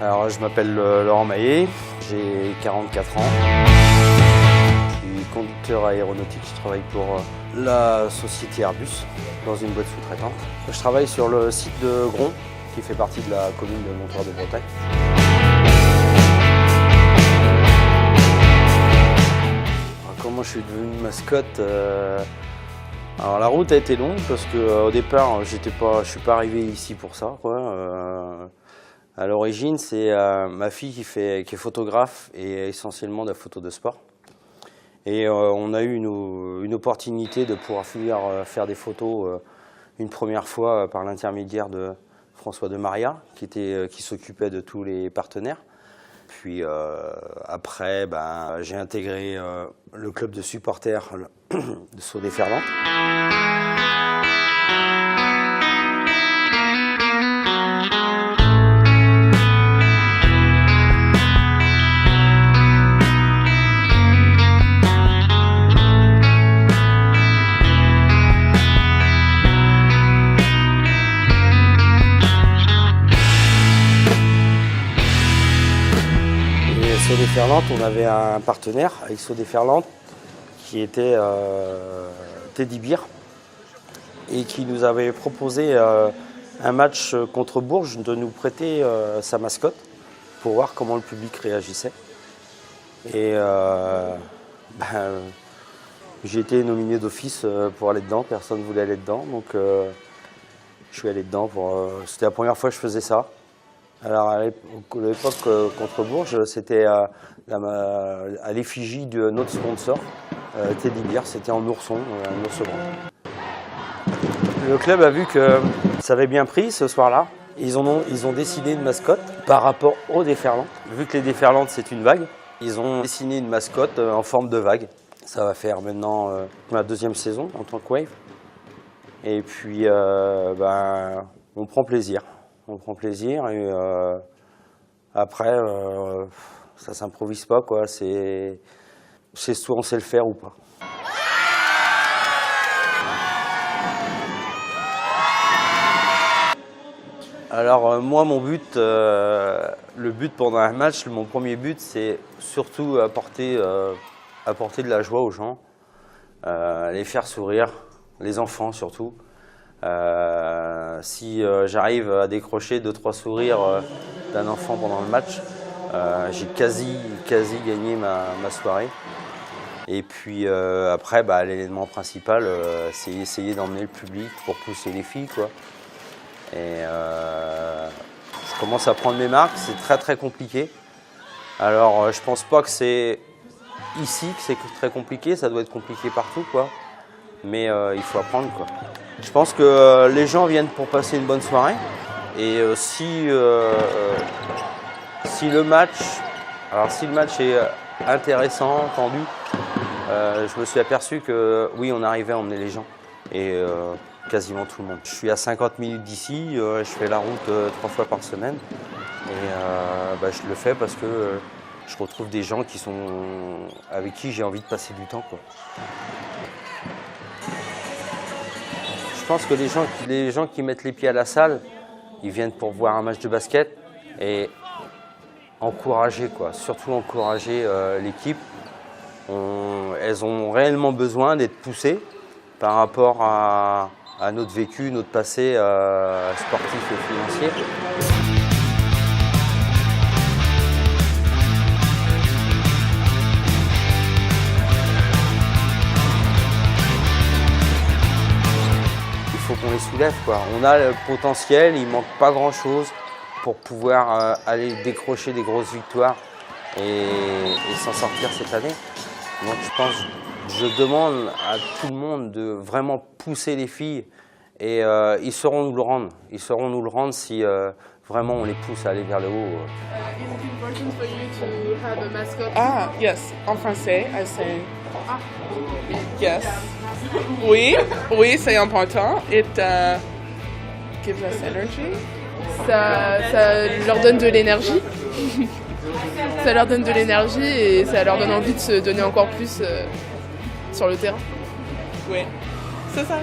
Alors, je m'appelle Laurent Maillet, j'ai 44 ans. Je suis conducteur aéronautique, je travaille pour la société Airbus dans une boîte sous-traitante. Je travaille sur le site de Gron, qui fait partie de la commune de Montoire-de-Bretagne. Comment je suis devenu mascotte? Alors la route a été longue parce qu'au départ, je suis pas arrivé ici pour ça, quoi. À l'origine, c'est ma fille qui est photographe et essentiellement de la photo de sport. Et on a eu une opportunité de pouvoir faire des photos une première fois par l'intermédiaire de François de Maria, qui s'occupait de tous les partenaires. Puis après, j'ai intégré le club de supporters de Saut-des-Ferlandes. Saut-des-Ferlandes, on avait un partenaire avec Saut-des-Ferlandes qui était Teddy Beer et qui nous avait proposé un match contre Bourges de nous prêter sa mascotte pour voir comment le public réagissait. Et j'ai été nominé d'office pour aller dedans, personne ne voulait aller dedans, donc je suis allé dedans. C'était la première fois que je faisais ça. Alors à l'époque contre Bourges, c'était à l'effigie de notre sponsor, Teddy Beer, c'était en ourson, un ours brun. Le club a vu que ça avait bien pris ce soir-là. Ils ont dessiné une mascotte par rapport aux déferlantes. Vu que les déferlantes c'est une vague, ils ont dessiné une mascotte en forme de vague. Ça va faire maintenant ma deuxième saison en tant que Wave. Et puis on prend plaisir. On prend plaisir et après, ça s'improvise pas, quoi. C'est soit on sait le faire ou pas. Alors moi, mon but, le but pendant un match, mon premier but, c'est surtout apporter de la joie aux gens, les faire sourire, les enfants surtout. Si j'arrive à décrocher 2-3 sourires d'un enfant pendant le match, j'ai quasi gagné ma soirée. Et puis après, l'élément principal, c'est essayer d'emmener le public pour pousser les filles, quoi. Et je commence à prendre mes marques, c'est très compliqué. Alors je pense pas que c'est ici que c'est très compliqué, ça doit être compliqué partout, quoi. Mais il faut apprendre, quoi. Je pense que les gens viennent pour passer une bonne soirée et si le match est intéressant, tendu, je me suis aperçu que oui, on arrivait à emmener les gens et quasiment tout le monde. Je suis à 50 minutes d'ici, je fais la route 3 fois par semaine et je le fais parce que je retrouve des gens avec qui j'ai envie de passer du temps, quoi. Je pense que les gens qui mettent les pieds à la salle, ils viennent pour voir un match de basket et encourager, quoi. Surtout encourager l'équipe. Elles ont réellement besoin d'être poussées par rapport à notre vécu, notre passé sportif et financier. Il faut qu'on les soulève, quoi. On a le potentiel, il manque pas grand chose pour pouvoir aller décrocher des grosses victoires et s'en sortir cette année. Donc je demande à tout le monde de vraiment pousser les filles et ils sauront nous le rendre. Ils sauront nous le rendre si vraiment on les pousse à aller vers le haut. Is it important for you to have a mascot? Ah, yes. En français, I say yes. Oui, c'est important. It gives us energy. Ça leur donne de l'énergie. Ça leur donne de l'énergie et ça leur donne envie de se donner encore plus sur le terrain. Oui, c'est ça.